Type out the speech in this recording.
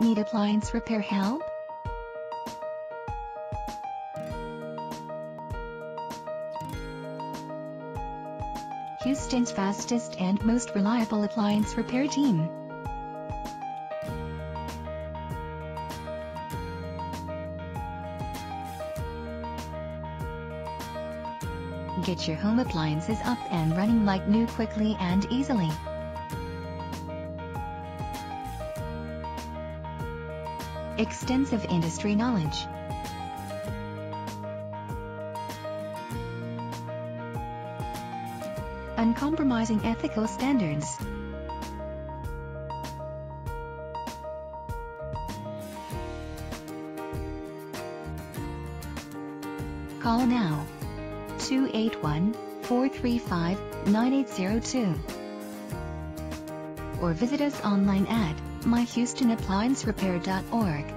Need appliance repair help? Houston's fastest and most reliable appliance repair team. Get your home appliances up and running like new quickly and easily. Extensive industry knowledge. Uncompromising ethical standards. Call now. 281-435-9802. Or visit us online at myhoustonappliancerepair.org.